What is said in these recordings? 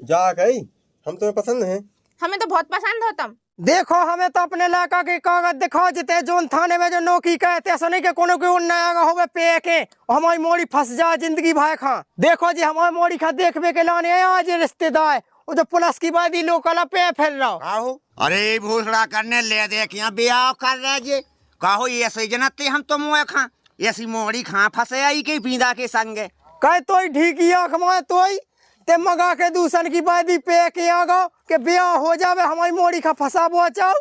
जा गई, हम तुम्हें पसंद हैं। हमें तो बहुत पसंद हो तुम। देखो हमें तो अपने इलाका के कागज दिखाओ जिते जोन थाने में जो नौकरी कहते ऐसा नहीं कि कोनो के नया होवे पे के हमारी मोड़ी फंस जाए जिंदगी भाई खा। देखो जी हमारी मोड़ी खा देखने के लाने आए आज रिश्तेदार वो जो पुलिस की बादी लोग पे फिर रहा। अरे भूसड़ा करने ले देख यहाँ ब्याह कर रहे जे कहो ये सही जनते हम तो मुँह खा ऐसी मोड़ी खा फंसे आई के पीदा के संग कह तो ठीक ही आँख माए तो ते मगा के दूसर की बादी पे के आ गो के ब्याह हो जावे हमारी मोड़ी का फंसा बो चाओ।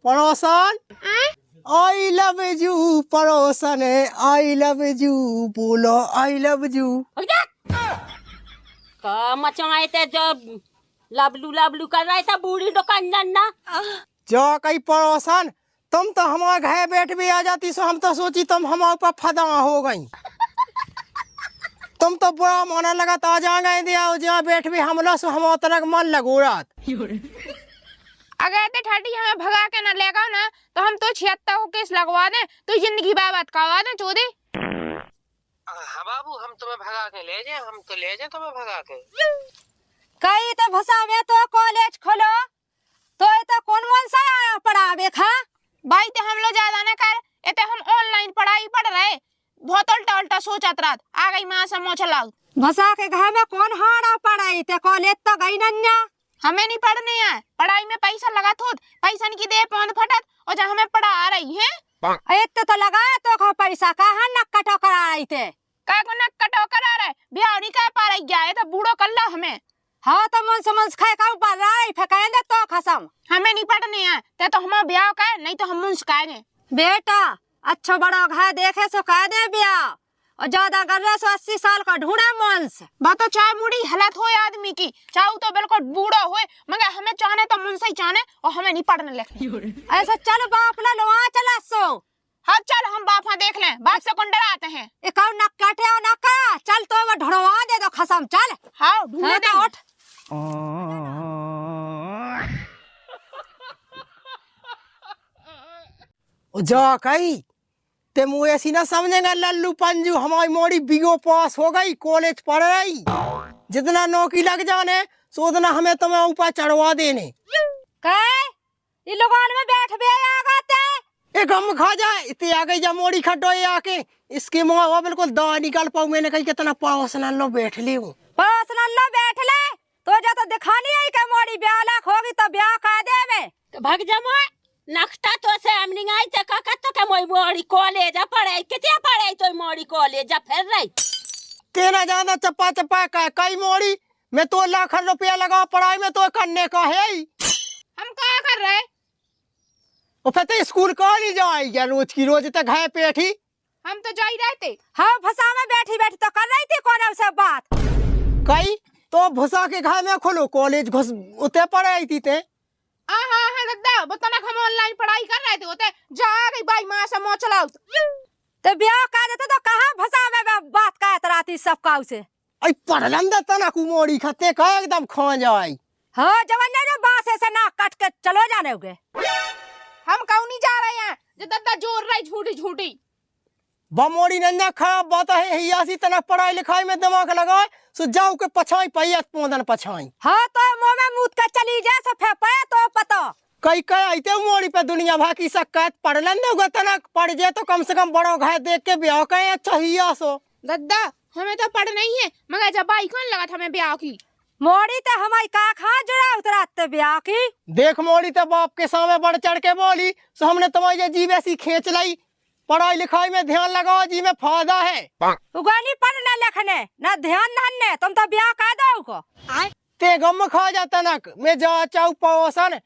पड़ोसन आई लव यू पड़ोसन आई लव यू बोलो आई लव यू। मचाए थे जो लबलू कर रहे थे बूढ़ी दुकानदार ना जो कई पड़ोसन तुम तो हमारे घर बैठ भी आ जाती सो हम तो सोची तुम हमारे ऊपर फदा हो गई। तुम तो बुरा माना लगा तो आ जाएंगे दिया जहाँ बैठ भी हमला सो हम तरह मन लगो रात। अगर ते ठाटी हमें भगा के न लेगा ना तो हम तो 76 को केस लगवा दे तो जिंदगी बर्बाद करवा दे चोदे। हाँ बाबू हम तुम्हें भगा के ले जाए हम तो ले जाए तुम्हें भगा के। कई तो भसा में तो कॉलेज खोलो तो कौन कौन सा पढ़ावे खा भाई ते हम लोग ज्यादा न कर एते हम ऑनलाइन पढ़ाई पढ़ रहे बहुत उल्टा उल्टा सोचत रात आ गई मां से मोछ लाऊ भसा के घर में कौन हाड़ा पढ़ाई ते कॉलेज तो गई नन्या हमें नहीं पढ़ने है पढ़ाई में पैसा लगा थोड़ पैसा की दे पौंद फटत और जहाँ हमें पढ़ा आ रही है इतने तो लगाया तो खा पैसा कहाँ नक्का ठोकर आ रही थे का को नक्का ठोकर आ रहा है ब्याह नहीं कर पा रही गया है तो बूढ़ो कर ला हमें। हाँ तो मन समझ खाए का ऊपर राई फेंकाए दे तो खसम हमें नहीं पढ़ने है ते तो हम ब्याह का नहीं तो हम मुंस्काएंगे। बेटा अच्छा बड़ा घर देखे सो कह दे ब्याह और ज्यादा कर रहे सो 80 साल का ढूंढा मुंस बात चाहे मुड़ी हालत हो आदमी की चाहू तो बिल्कुल बूढ़ा हो मगर हमें चाहने तो मुंस ही चाहने और हमें नहीं पढ़ने लिखने। ऐसा चल बाप ला लो चला सो हाँ चल हम बापा देख लें बाप से कौन डराते हैं एक और नक काटे और नक्का चल तो वो ढड़वा दे दो खसम चल हाँ ढूंढे दे उठ जा कही ते मुँह ऐसी ना समझेगा लल्लू पंजू हमारी मोड़ी बीओ पास हो गई कॉलेज पढ़ रही जितना नौकरी लग जाने सो उतना हमें तुम्हें ऊपर चढ़वा देने ये लोगों में बैठ भी आगाते एक हम खा जाए इतने आ गई जा मोड़ी खड्डो ये आके इसके मुँह बिल्कुल दवा निकाल पाऊ मैंने कही कितना पड़ोसन लो बैठ ले पड़ोसन लो बैठ ले तो जा तो दिखानी है कि मोड़ी ब्याह लाख होगी तो ब्याह कर दे में तो भग जा मोय नक्शा तो से हमनी आई त का तो के मोड़ी कॉलेज पढ़ाई किते पढ़ाई तो मोड़ी कॉलेज फिर रही तेरा ज्यादा चप्पा चप्पा का कई मोड़ी मैं तो लाख रुपया लगा पढ़ाई में तो करने का है हम क्या कर रहे और फिर तो स्कूल कहाँ नहीं जाए रोज की रोज तक है पेठी हम तो जा ही रहते। हाँ भसा में बैठी बैठी तो कर रही थी कौन से बात कई तो भसा के घर में खोलो कॉलेज घुस उते पढ़ाई थी ते हाँ दादा बताना हम ऑनलाइन पढ़ाई कर रहे थे होते जा गई भाई माँ से मोच लाऊ तो ब्याह कर देते तो कहाँ भसा में बात कहत रहती सब काऊ से आई पढ़लन दे तना कुमोड़ी खते का एकदम खा जाए। हाँ जवान ने बांस से नाक काट के चलो जाने होगे हम क्यों नहीं जा रहे हैं जो दादा जोर रही झूठी झूठी बमोड़ी नन्या खराब बात है हियासी तना पढ़ाई लिखाई में दिमाग लगाए सो जाओ के पछाई पैया पोंदन पछाई। हाँ तो मुंह में मुद के चली जा सब फेंपे तो पता कई कई आते मोड़ी पे दुनिया भर की शकैत पढ़लन दे तना पढ़ जाए तो कम से कम बड़ो घर देख के ब्याह कहे अच्छा हिया सो दादा हमें तो पढ़ नहीं है मगर जब बाई कौन लगा था हमें ब्याह की मोड़ी तो हमारी का खा जुड़ा उतराते ब्याह की देख मोड़ी तो बाप के सामने बढ़ चढ़ के बोली सो हमने तुम्हारी जीव ऐसी खींच लाई पढ़ाई लिखाई में ध्यान लगाओ जी में फायदा है उगानी पढ़ने लिखने न ध्यान धन्ने तुम तो ब्याह कर दो को ते गम खा जाता ना मैं जा चाऊ पड़ोसन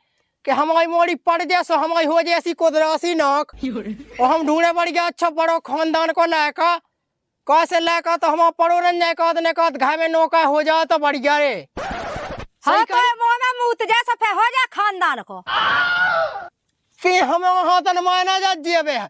कि हमारी मोड़ी पड़ जाए सो हमारी हो जाए ऐसी कुदरासी नाक और हम ढूंढे पड़ गया अच्छा बड़ो खानदान को लायका कैसे लायका तो हम पड़ो न जाए का घर में नौका हो जाए तो बढ़िया रे। हाँ तो मुंह में मुत जैसा फे हो जाए खानदान को के हमें वहां तक मायना जा जेबे है।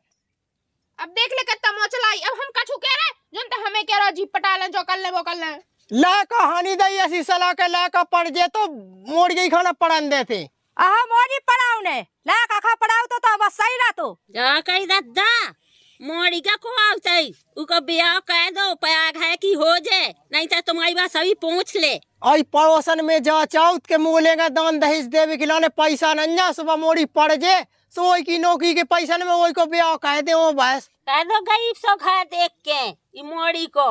अब देख ले कितना मोचलाई। अब हम कछु कह रहे जोन तो हमें कह रहा जी पटा ले जो कर ले वो कर ले। ला कहानी दई ऐसी सलाह के ला का पड़ जे तो मोड़ गई खाना पढ़न देते। आहा मोरी पढ़ाऊ ने ला काखा पढ़ाऊ तो बस सही रहा तो जा कही दादा मोड़ी का को आवतई उको ब्याह कह दो पयाग है कि हो जाए नहीं तो तुम्हारी बात सभी पूछ ले। आई पड़ोसन में जा चाउत के मूलेगा दान दहेज देवे खिलाने पैसा नंजा सुबह मोड़ी पड़ जे सोई की नौकरी के पैसा में वही को ब्याह कह दे वो बस कह दो गरीब सो घर देख के ई मोड़ी को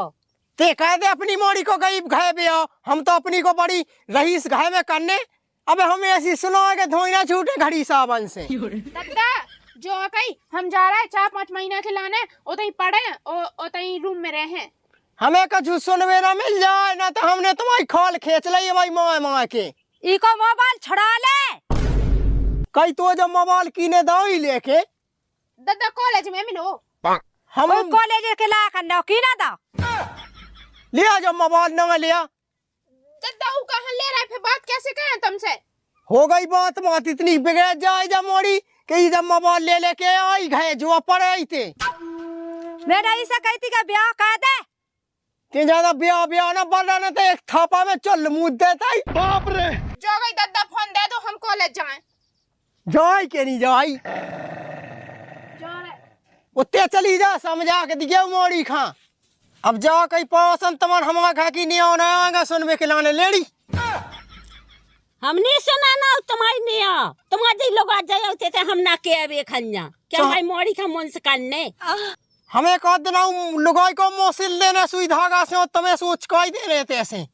ते कह दे अपनी मोड़ी को गरीब घाय ब्याह। हम तो अपनी को बड़ी रईस घाय में करने। अब हमें ऐसी सुनो के धोइना छूटे घड़ी सावन से। दादा जो कही हम जा रहे 4-5 महीना के लाने उतई पढ़े उतई रूम में रहे। हमें कछु सुनवे ना मिल जाए ना तो हमने तुम्हारी खोल खींच ली भाई माँ के। इको मोबाइल छुड़ा ले कई तो जब मोबाइल कीने दो ही लेके दादा कॉलेज में मिलो हम कॉलेज के ला करना की ना दा लिया जब मोबाइल न लिया दादा वो कहाँ ले रहे फिर बात कैसे करें तुमसे। हो गई बात इतनी बिगड़ जाए जब मोड़ी कि जब मोबाइल ले लेके आई गए जो पड़े थे। मैं नहीं से कहती का ब्याह कह दे कि ज्यादा ब्याह ना बढ़ रहा तो एक थापा में चल मुद देता ही। बाप रे जो गई दादा फोन दे दो हम कॉलेज जाएं। जाए के नहीं जाई उत्ते चली जा समझा के दिखे मोड़ी खा। अब जा कहीं पड़ोसन तमन हमारा खा की नहीं आना सुनवे के लाने लेडी हमने सुना ना तुम्हारी नहीं आ तुम्हारे लोग आ जाए होते थे हम ना के अबे खन्या क्या भाई मोड़ी का मन से करने हमें कह देना लुगाई को मोसिल देने सुई धागा से तुम्हें सोच कोई दे रहे थे ऐसे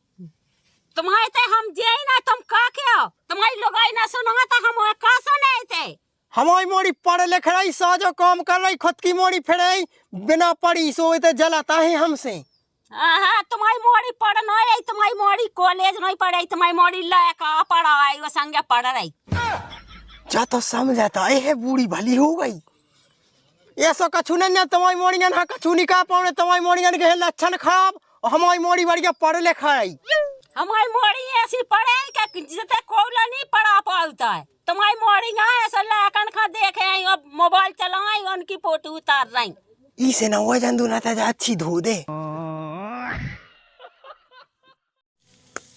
तुम्हारे थे हम जे ना तुम का क्या तुम्हारी लोग आई ना सुना तो हम का सुने थे। हमारी मोड़ी पढ़ लिख रही साजो काम कर रही खुद की मोड़ी फिर बिना पढ़ी सोए तो जलाता है हमसे। हाँ तुम्हारी मोड़ी पढ़ नहीं तुम्हारी मोड़ी कॉलेज नहीं पढ़ी तुम्हारी मोड़ी लड़का पढ़ाई वो संगे पढ़ रही जा तो समझाता है बूढ़ी भली हो गई ऐसा कछु नहीं तुम्हारी मोड़ी ना कछु नहीं कह पाओ तुम्हारी मोड़ी के लक्षण खराब और हमारी मोड़ी बढ़िया पढ़ लिखा रही। हमारी मोड़ी ऐसी पढ़े जितने कोला नहीं पढ़ा पाता है तुम्हारी मोड़ी ऐसा लड़कन खा देखे आई और मोबाइल चलाई उनकी फोटो उतार रही इसे ना हुआ जंदू ना था अच्छी धो दे।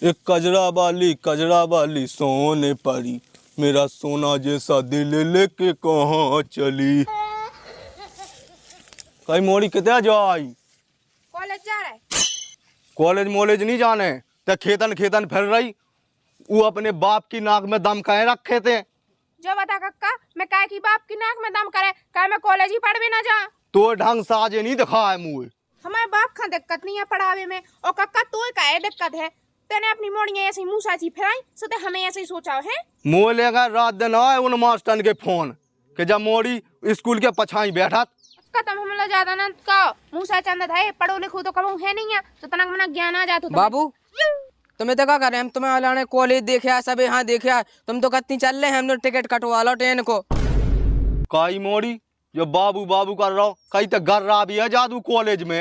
एक कजरा वाली सोने परी मेरा सोना जैसा दिल लेके कहाँ चली। कहीं मोड़ी कितने जाई कॉलेज जा रहे कॉलेज मोलेज नहीं जाने ते खेतन फिर रही वो अपने बाप की नाक में दम कहे रखे थे। जो बता कक्का मैं काय की बाप की नाक में दम करे काय मैं कॉलेज ही पढ़ भी ना जा तो ढंग से आज नहीं दिखा है मुँह हमारे बाप का दिक्कत नहीं है पढ़ावे में और कक्का तो का दिक्कत है तेने अपनी मोड़ियां ऐसी मुंह साची फिराई सो ते हमें ऐसे ही सोचा है। मुँह लेगा रात दिन आए उन मास्टर के फोन के जब मोड़ी स्कूल के पछाई बैठा तुम हमला ज्यादा ना का मुंह सा चंद है पढ़ो लिखो तो कबू है नहीं है तो तना मना ज्ञान आ जातो बाबू तुम्हें तो क्या कर रहे हैं हम तुम्हें लाने कॉलेज देखा सब यहाँ देखा तुम तो कितनी चल रहे हैं हमने टिकट कटवा लो ट्रेन को काई मोड़ी जो बाबू कर रहा कहीं तो घर रहा भी है जादू कॉलेज में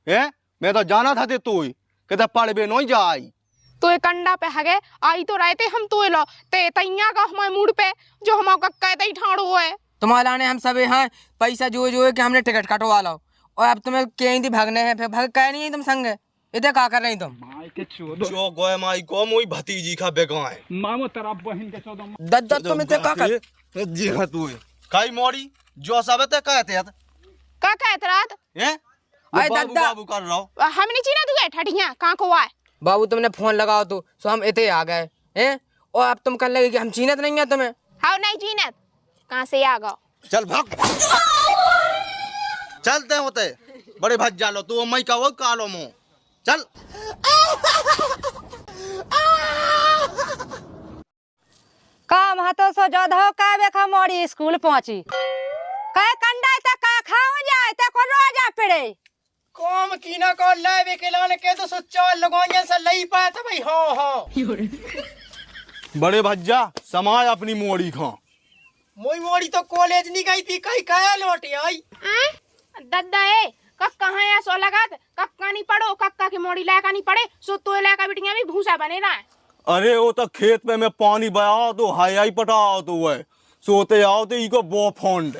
है मैं तो जाना था ते तू कहते पढ़ नहीं जाई तो एक कंडा पे हगे आई तो रहते हम तो लो ते तैया का हमारे मूड पे जो हम कक्का ते ठाड़ो है तुम्हारे लाने हम सब यहाँ पैसा जो है कि हमने टिकट कटवा लो और अब तुम्हें कहीं थी भागने हैं फिर भाग कह नहीं है तुम संग इधर क्या कर रही तुम जो गोय माई को मोई भतीजी का बेगाए मामो तेरा बहन के चौदह दद तुम इधर क्या कर जी हां तू काई मोड़ी जो सब ते कहते हैं का कहत रात हैं आए दादा बाबू कर रहा हम नहीं चीना तू ठठिया कहां को आए बाबू तुमने फोन लगाओ तो सो हम इतने आ गए हैं और अब तुम कर लगे कि हम चीनत नहीं है तुम्हें हाउ नहीं चीनत कहां से आ गओ चल भाग चलते होते बड़े भज जालो तू मई का वो कालो मुंह चल काम हाथों से जदहो का बेखा मोड़ी स्कूल पहुंची कहे कंडा तक का खाओ जाए तक को रोजा पड़े काम कीना को लावे के लाने के तो सच्चा लगोंगे से लई पाए तो भाई हो बड़े भज्जा समाज अपनी मोड़ी खा मोई मोड़ी तो कॉलेज नहीं गई थी कहीं कहा लौटी आई दद्दा ए कक्का है या सो लगात कक्का नहीं पढ़ो कक्का की मोड़ी लाका नहीं पड़े सो तो लाका बिटिया भी भूसा बने ना अरे वो तो खेत पे मैं पानी बहाओ तो हाई पटाओ तो वह सोते आओ तो इको बो फोंड।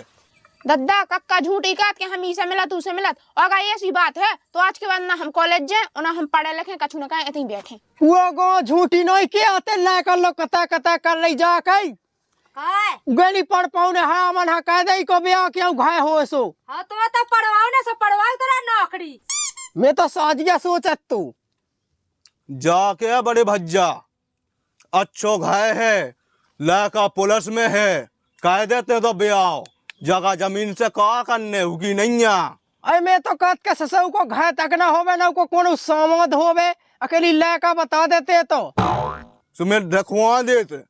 दद्दा कक्का झूठी कहत के हम ई से मिलत तू से मिलत, और अगर ऐसी बात है तो आज के बाद ना हम कॉलेज जाए और ना हम पढ़े लिखे कछु न कहें, ऐसे ही बैठे। वो गो झूठी नहीं के आते लेकर लो कता कता कर रही जा कई काय गली पढ़ पाऊने हाँ मन हा कह दई को ब्याह क्यों घाय हो सो। हाँ तो पढ़वाओ ना, सब पढ़वाओ तेरा नौकरी। मैं तो साजिया सोचत तू जाके बड़े भज्जा अच्छो घाय है, लड़का पुलिस में है, कह देते तो ब्याह जगह जमीन से का करने होगी नहीं। अरे मैं तो कहत के ससु को घाय तक ना होवे ना को कोनो सामद होवे, अकेली लड़का बता देते तो तुम्हें रखवा देते।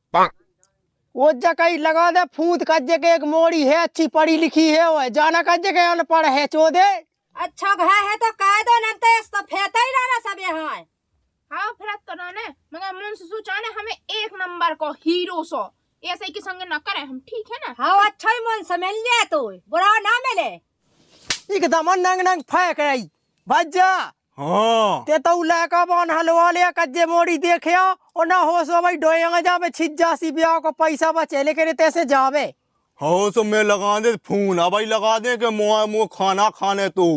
वो जगह लगा दे फूट कज्जे के एक मोड़ी है अच्छी पढ़ी लिखी है, वो जाना कज्जे के अनपढ़ है चोदे। अच्छा घाय है तो कह दो न तो फेता ही रहना सब यहाँ। हाँ फिर तो ना ने मगर मन से सोचा ने हमें एक नंबर को हीरो सो ऐसे के संग न करे हम, ठीक है ना। हाँ अच्छा ही मन से मिल जाए तो बुरा ना मिले। एकदम नंग नंग फेंक रही भज्जा। हाँ ते तो लड़का बन हलवा लिया कज्जे मोड़ी देखिया और ना हो सो भाई डोएंगा जावे छिज्जासी ब्याह को पैसा बचे लेके तैसे जावे। हो तो मैं लगा दे फोन, अब लगा दे के मुँह खाना खाने तू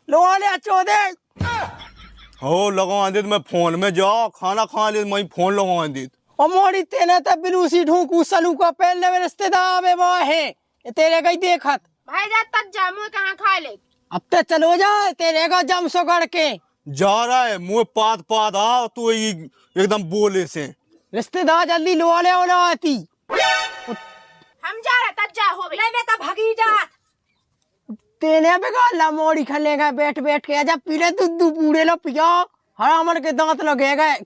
लवा लिया चोदे। हो लगा दे मैं फोन में जाओ खाना खा ले, मैं फोन लगा दे। और मोड़ी तेने तब बिलूसी ढूंकू सलू का पहले में रिश्तेदार में वो है तेरे गई देखत भाई जा तक जा मुँह कहाँ खा ले। अब ते चलो जाए तेरे का जम सो गड़ के जा रहा है मुँह पात पात आओ तू एकदम बोले से रिश्तेदार जल्दी लवा ले और आती। हम जा रहे तक जा हो ले मैं तो भगी जात। तेने बेगा मोड़ी खलेगा बैठ बैठ के जब पीले दूध बूढ़े लो पिया हरामन के दांत लगे गए।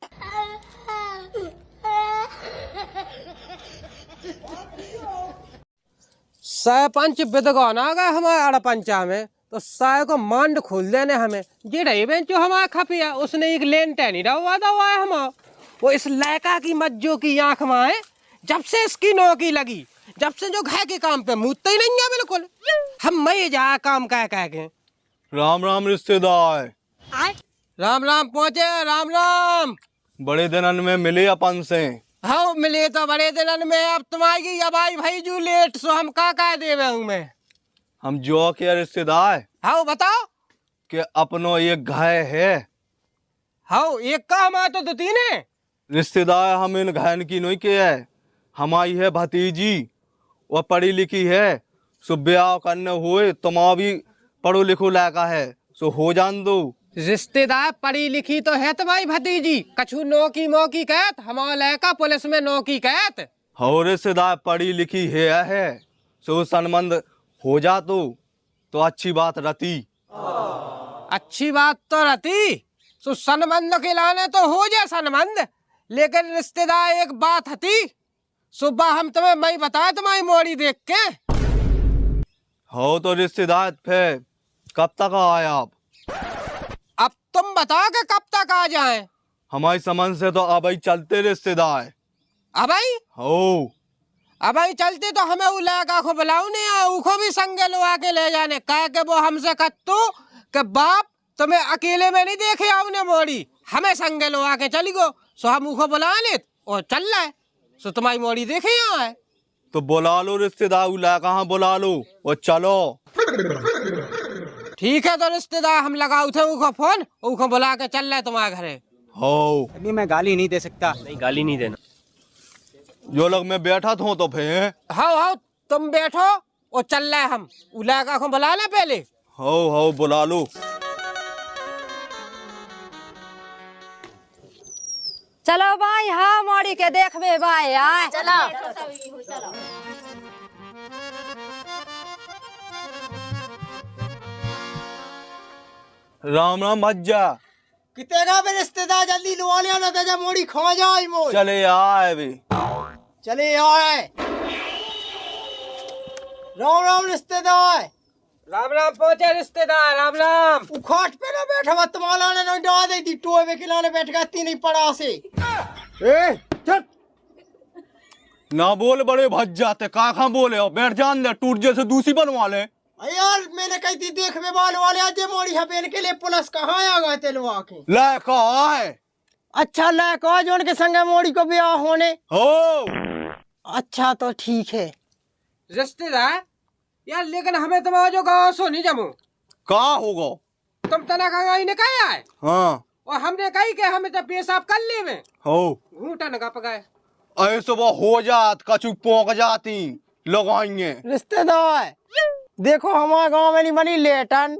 सरपंच विदगौन आ गए हमारे अड़पंचा में तो साय को मांड खोल देने हमें जे रही बेन जो हमारा खपिया उसने एक लेन टैनी रवा दवा है हम वो इस लड़का की मज्जो की आंख में है। जब से इसकी नौकरी लगी जब से जो घर के काम पे मुँहते ही नहीं है बिल्कुल। हम मैं जा काम कह के राम राम रिश्तेदार। राम राम पहुँचे राम राम। बड़े दिन में मिले अपन से। हाँ मिले तो बड़े दिन में, अब तुम्हारी अब आई भाई जो लेट सो हम का देवे हूँ मैं। हम जो के रिश्तेदार। हाँ बताओ कि अपनो एक घाय है। हाँ एक का हमारा तो दो तीन है रिश्तेदार, हम इन घायन की नहीं के है, हमारी है भतीजी, वह पढ़ी लिखी है, सो ब्याह करने हुए तुम्हारा भी पढ़ो लिखो लड़का है, सो हो जान दो। रिश्तेदार पढ़ी लिखी तो है तुम्हारी भतीजी, कछु नौकी मौकी कहत हमारा लड़का पुलिस में नौकी कहत। हो रिश्तेदार पढ़ी लिखी है सो संबंध हो जा तो अच्छी बात रहती। अच्छी बात तो रहती, सो संबंध के लाने तो हो जाए संबंध, लेकिन रिश्तेदार एक बात हती सुबह हम तुम्हें मैं बताया तुम्हारी मोड़ी देख के। हो तो रिश्तेदार फिर कब तक आए आप? अब तुम बताओ कि कब तक आ जाए। हमारी समझ से तो अब ही चलते रिश्तेदार। अब आई हो अब आई चलते तो हमें वो लड़का को बुलाऊ नहीं उको भी संगे लो आके ले जाने कह के वो हमसे कत्तू कि बाप तुम्हें अकेले में नहीं देखे आओ मोड़ी, हमें संगे लो आके चली गो। सो हम उको बुला ले और चल रहे, सो तुम्हारी मोड़ी देखे यहाँ है तो बुला लो रिश्तेदार, कहाँ बुला लो और चलो। ठीक है तो रिश्तेदार हम लगाओ थे उको फोन, उको बुला के चल रहे तुम्हारे घरे। हो अभी मैं गाली नहीं दे सकता। नहीं गाली नहीं देना। जो लोग मैं बैठा था तो फिर हाँ तुम बैठो और चल रहे हम उलाका को बुला ले पहले। हो बुला लो। चलो भाई हाँ मोड़ी के देखबे भाई आए चलो। राम राम भज्जा। कितेगा बे रिश्तेदार जल्दी लुआ लिया ना तेजा मोड़ी खा जाए मोड़। चले आए भी चले आए। राम राम रिश्तेदार। राम राम पहुंचे रिश्तेदार राम राम। उखाट पे ना बैठा मत माला ने नहीं डाल दी टोए पे खिलाने बैठ गया तीन ही पड़ा से। चल ना बोल बड़े भज्जा ते कहाँ बोले हो, बैठ जान दे टूट जैसे दूसरी बनवा ले। यार मैंने कही थी देख में बाल वाले आज मोड़ी हपेन के लिए पुलिस कहाँ आ गए तेलवा के लड़का है। अच्छा लड़का जो उनके संगे मोड़ी को ब्याह होने हो। अच्छा तो ठीक है रिश्तेदार यार, लेकिन हमें तुम्हारा जो गाँव सो नहीं जमो। कहाँ होगा? तुम तना गंगाई ने कहा है हाँ और हमने कही के हमें तो पेशाब कर ले में हो घूटन का पकाए। ऐसे वो हो जात कछु पोंक जाती लगाएंगे। रिश्तेदार देखो हमारे गांव में नहीं बनी लेटन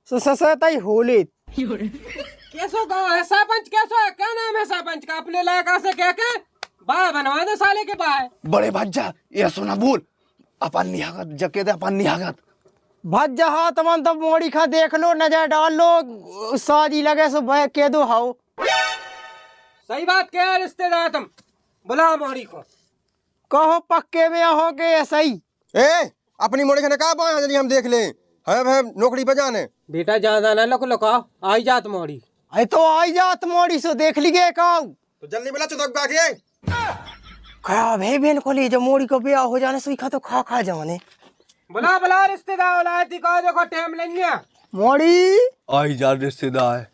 ससतई होली। कैसो गाँव है? सरपंच कैसो है? क्या नाम है सरपंच का? अपने इलाका से कह के बाय बनवा दे साले के बाय। बड़े भज्जा ये सुना बोल, अपन निहागत जके दे अपन निहागत भज्जा हाँ तमन तब मोड़ी खा देख लो, नजर डाल लो, शादी लगे सो बह के दो हाओ। सही बात क्या है रिश्तेदार, तुम बुलाओ मोड़ी को। कहो पक्के में हो गए सही। ए अपनी मोड़ी खाने कहा पाए जल्दी हम देख ले, है नौकरी पे जाने। बेटा ज्यादा ना लुक लुकाओ, आई जात मोड़ी। अरे तो आई जात मोड़ी सो देख लीजिए काऊ। तो जल्दी बुला चुदक के। खराब है बेन को ले, जब मोड़ी को ब्याह हो जाने से खा तो खा जाने। बुला बुला रिश्तेदार बुलाती को, देखो टाइम लेंगे। मोड़ी आई जा रिश्तेदार।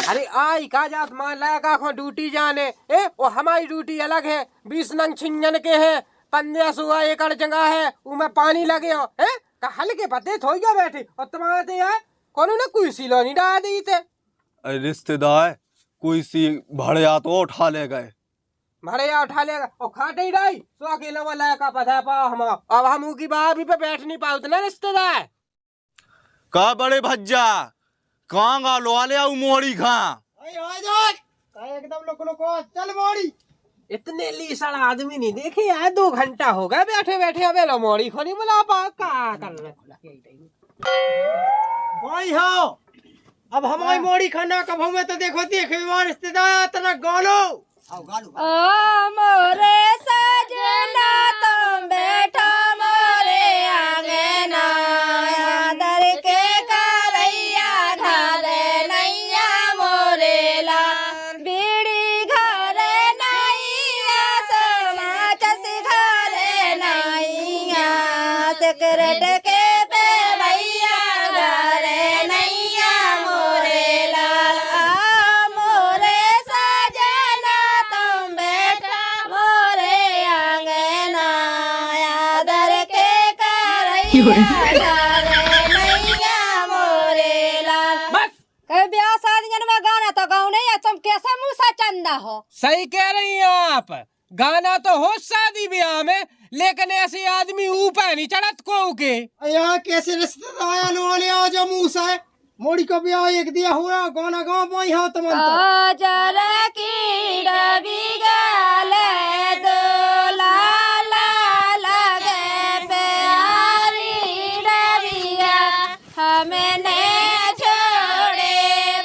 अरे आई का जात मान लायका को ड्यूटी जाने। ए वो हमारी ड्यूटी अलग है, 20 नंग छिंजन के है, 1500 एकड़ जगह है, उमें पानी लगे हो है का हल्के पते थोड़ी जा बैठे और तुम्हारे ते यार कोनो ना कोई सिलो नहीं डाल दी थे। अरे रिश्तेदार कोई सी भड़िया तो उठा ले गए, भड़िया उठा लेगा और खाटे ही डाई तो अकेला वो लायका पता पाओ हम। अब हम की बात भी पे बैठ नहीं पाओ ना रिश्तेदार। का बड़े भज्जा कहाँ गा लो आले आऊ मोड़ी खा। एकदम लोको चल मोड़ी। इतने लीसड़ आदमी नहीं देखे यार, 2 घंटा हो गया बैठे बैठे। अबे लो मोड़ी को नहीं बुला पा, क्या कर रहे भाई हो अब हमारी मोड़ी खाना कब हमें तो देखो देखे रिश्तेदार तना गालो। ओ मोरे सजना तुम बैठो मोरे आंगना, आदर के करैया घरे नैया मोरे ला, बीड़ी घरे नैया समाच से घरे नैया, सिकरेट के पेवैया घरे नैया मोरे लाल। आ मोरे सजना तुम बैठा मोरे आंगना, आदर के करैया घरे नैया मोरे लाल। कहीं ब्याह शादियों में गाना तो गाँव नहीं है, तुम कैसे मुँह सा चंदा हो। सही कह रही हैं आप, गाना तो हो शादी ब्याह में, लेकिन ऐसे आदमी ऊपर नहीं चढ़त को के। यहाँ कैसे रिश्तेदार वाले आ जा मुँह से मोड़ी को ब्याह एक दिया हुआ गाना गाँव पाई हो तुम। काजल की डबी गाले दो लाला लगे प्यारी डबिया, हमने छोड़े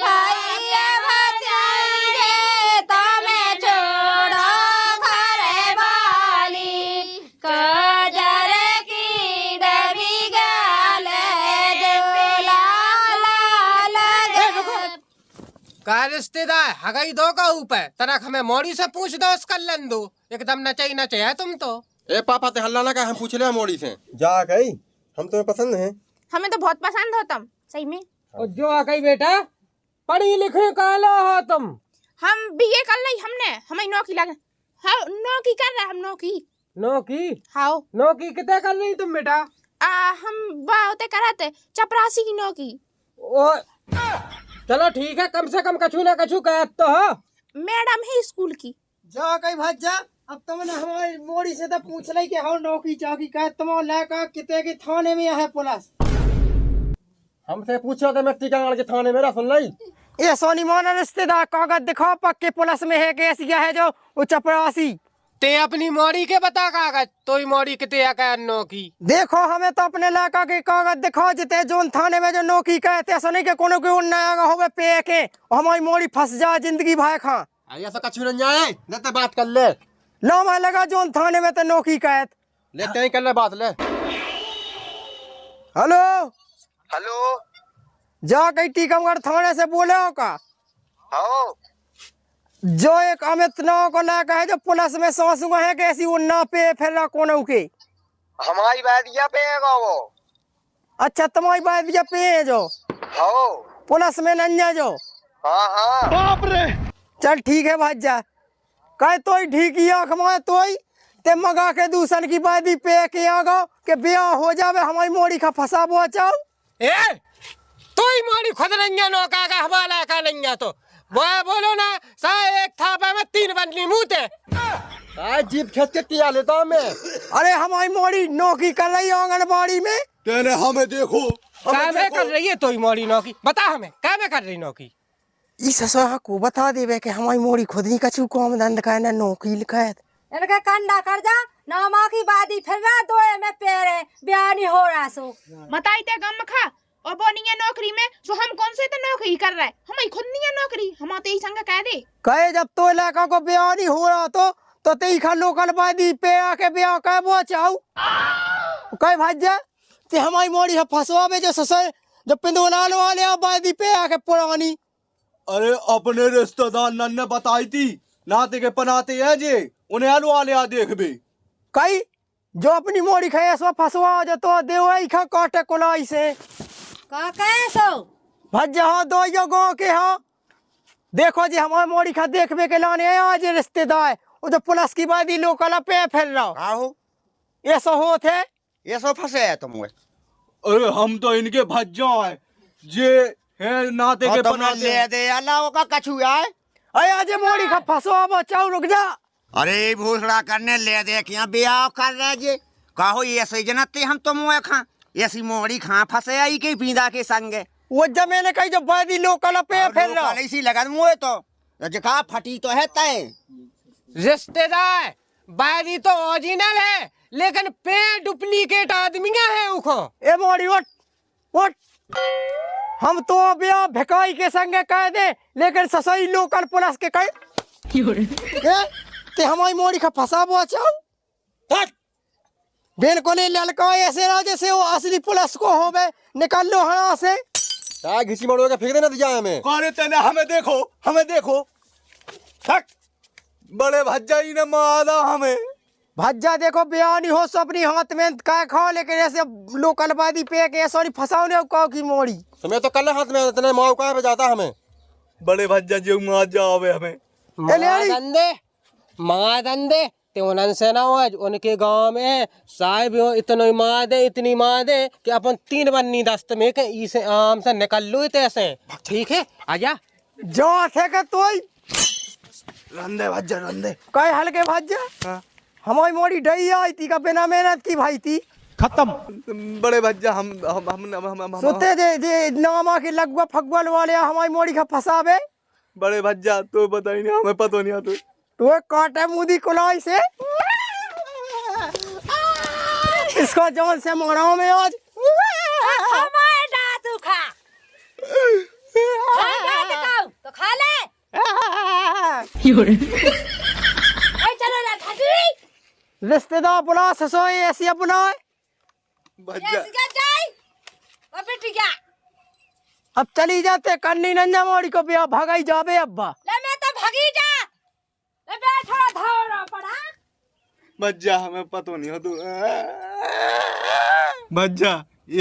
भैया भतीजे, तुम्हें छोड़ो घरे वाली, काजल की डबी गाले दो लाला लगे। का रिश्तेदार हगाई दो का ऊपर तरक हमें मोड़ी से पूछ दो, कर लन दो एकदम नचाई नचाया तुम तो। ए पापा ते हल्ला ना का, हम पूछ ले मोड़ी से जा गई, हम तुम्हें पसंद है। हमें तो बहुत पसंद हो तुम सही में। और जो आ गई बेटा पढ़ी लिखे काला हो तुम। हम बीए कर ली हमने, हमें नौकरी लगे। हाँ नौकरी कर रहे हम नौकरी। नौकरी? हाँ नौकरी कितने कर रही तुम बेटा? हम बातें कराते चपरासी की नौकरी। ओ चलो ठीक है, कम से कम कछु ना कछु कह तो हो। मैडम है स्कूल की। जा कहीं भज्जा अब तुमने हमारी मोड़ी से तो पूछ ली कि हाँ नौकरी चाकरी का तुम लड़का कितने के थाने में है पुलिस। हमसे पूछो तो मैं टीकागढ़ के थाने में सुन ली। ये सोनी मोना रिश्तेदार कागज दिखाओ पक्के पुलिस में है कैसी है जो वो चपरासी। ते अपनी मोड़ी के बता कागज, तो ही मोड़ी कितने का नौकरी। देखो हमें तो अपने लड़का के कागज दिखाओ जिते जोन थाने में जो नौकरी कहते ऐसा नहीं कि कोनो के नया होवे पे के हमारी मोड़ी फंस जाए जिंदगी भाई खा। ऐसा कछु नहीं जाए, लेते बात कर ले। लो मैं लगा जोन थाने में तो नौकरी कहत लेते ही कर ले बात ले। हेलो हेलो जा कहीं टीकमगढ़ थाने से बोले हो का? हाँ जो एक अमित नाव को लड़का है जो पुलिस में सांस हुआ है कैसी वो ना पे फिर कोनो के हमारी बैदिया पे है वो। अच्छा तुम्हारी बात भी पे है जो हाँ पुलिस में नंजा जो। हाँ बाप रे चल ठीक है भाई जा कह तो ही ठीक ही आँख माए तो ही ते मगा के दूसर की बादी पे के आगो के ब्याह हो जावे हमारी मोड़ी का फंसा बचाओ। ए तो ही मोड़ी खुद नहीं नौका का हवाला का नहीं तो वो बोलो ना सा एक थापा में 3 बंदली मुँहते जीप खेच के किया लेता हूँ मैं। अरे हमारी मोड़ी नौकरी कर रही है आंगनबाड़ी में। तेने हमें देखो क्या में कर रही है तो ही मोड़ी नौकरी बता हमें क्या में कर रही नौकरी। इस ससुरा को बता देवे कि हमारी मोड़ी खुद नहीं कछु काम धंधा का ना नौकरी लिखायत। इनका कंडा कर जा नामा की बादी फिर रहा दोए में पेरे ब्याह नहीं हो रहा सो बताई ते गम खा और वो नहीं है नौकरी में सो हम कौन से तो नौकरी कर रहे हैं हमारी खुद नहीं है नौकरी हम तो यही संग कह दे कहे जब तो इलाका को ब्याह नहीं हो रहा तो तेई खा लोकल बादी पे आके ब्याह कह वो चाहू कहे भाज्य ते हमारी मोड़ी है फंसवावे जो ससुर जब पिंदोलाल वाले बादी पे आके पुरानी। अरे अपने रिश्तेदार ने बताई थी नाते के पनाते है जे उन्हें हलवा ले आ देख भी कई जो अपनी मोड़ी खाए सो फंसवा जो तो देवई खा काटे कोलाई से का कहे सो भज्जा हो दो यो गाँव के हो देखो जी हमारे मोड़ी खा देखने के लाने आए आज रिश्तेदार वो जो पुलिस की बादी लोकल पे फैल रहा आहो ये सो हो थे ये सो फंसे है तुम। अरे हम तो इनके भज्जा है जे है नाते के पनाते ले दे अल्लाह का कछु आए। अरे आज मोड़ी खा फंसवा बचाओ रुक जा। अरे भूसड़ा करने ले दे क्या ब्याह कर रहे जे कहो ये सही जनते हम तो मुँह खा ऐसी मोड़ी खा फंसे आई के पींदा के संग वो जब मैंने कही जो बादी लोकल पे फैल रहा इसी लगा मुँह तो जका फटी तो है तय रिश्तेदार बादी तो ओरिजिनल है लेकिन पे डुप्लीकेट आदमियां है उखो। ए मोड़ी उठ उठ हम तो ब्याह भिखाई के संगे कह दे लेकिन ससुरी लोकल पुलिस के कहे ते हमारी मोड़ी का फंसा बचाओ बेन को ले ललका ऐसे राजे से वो असली पुलिस को हो गए निकाल लो हड़ा से घिसी मरोड़ के फेंक देना दिया हमें। कौन तेने हमें देखो थक बड़े भज्जा ही ने मारा हमें भज्जा देखो ब्याह नहीं हो सो अपनी हाथ में काय खाओ लेकिन ऐसे लोकल बादी पे के ऐसा फंसाओ ने काओ की मोड़ी समय तो कल हाथ में इतने माओ कहाँ पे जाता हमें बड़े भज्जा जो मार जावे हमें माँ दंदे ते उनन से ना हो उनके गांव में साहिब इतनी माँ दे कि अपन 3 बन्नी दस्त में के इसे आम से निकल लो तैसे ठीक है आजा जो थे का तो रंदे भज्जा रंदे कहे हल्के भज्जा हमारी मोड़ी डई आई थी का बिना मेहनत की भाई थी खत्म बड़े भज्जा हम सोते जे नामा के लगवा फगवल वाले हमारी मोड़ी का फंसावे बड़े भज्जा तो पता ही नहीं हमें पता नहीं आता तो काटे मुदी कुलाई से इसको जौन से माराओ में आज हमारे दादू खा तो खा ले चलो ना भागी रिश्तेदार बुला ससुर ऐसी बुलाए अब चली जाते कन्नी नंजा मोड़ी को ब्याह भागाई जावे अब्बा ले मैं तो भागी जा ले बैठा धौरा पड़ा भज्जा हमें पता नहीं हो तू भज्जा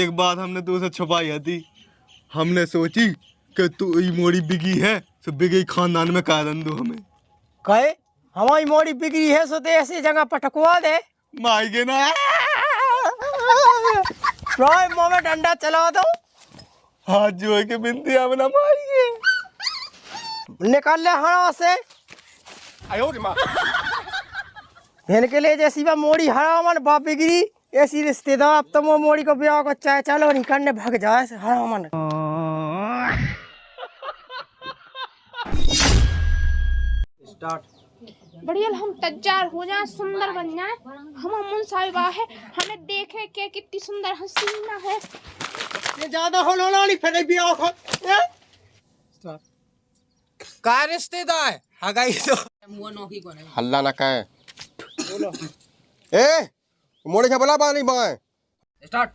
एक बात हमने तुझसे छुपाई थी हमने सोची कि तू ये मोड़ी बिगी है तो बिगी खानदान में कह दो हमें कहे हमारी मोड़ी बिगड़ी है सो तो ऐसी जगह पटकवा दे माएगे ना रोए मुंह में डंडा चला दो हाथ जो है कि बिंदी हमें ना माएंगे निकाल ले हरा से इनके लिए जैसी बा मोड़ी हरामन बाप बिगड़ी ऐसी रिश्तेदार अब तो वो मोड़ी को ब्याह को चाहे चलो नहीं करने भाग जाए हरामन बढ़िया हम तैयार हो जाए सुंदर बन जाए हम अमन साहिबा है हमें देखे के कितनी सुंदर हसीना है ये ज्यादा होलो नहीं फिर ब्याह को का रिश्तेदार हगाई तो हल्ला ना कहे ए मोड़े के बोला बानी बाएं स्टार्ट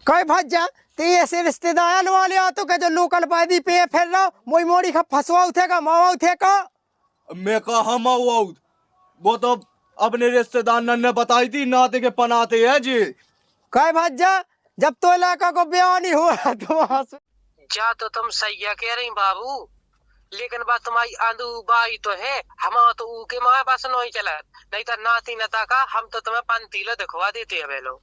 कई भज्जा ते ऐसे रिश्तेदार वाले आ तो के जो लोकल बादी पे फिर रहा मोई मोड़ी का फसवा उठेगा मावा उठेगा मैं कहा वो तो अपने रिश्तेदार ने बताई थी नाते के पनाते है जी कई भज्जा जब तो इलाका को ब्याह नहीं हुआ तो जा तो तुम सही कह रही बाबू लेकिन बात तुम्हारी आंधू बाई तो है, हमारा तो ऊके माँ बस नहीं चला, नहीं तो नाती नता का हम तो तुम्हें पंतीला दिखवा देते हैं वे लोग।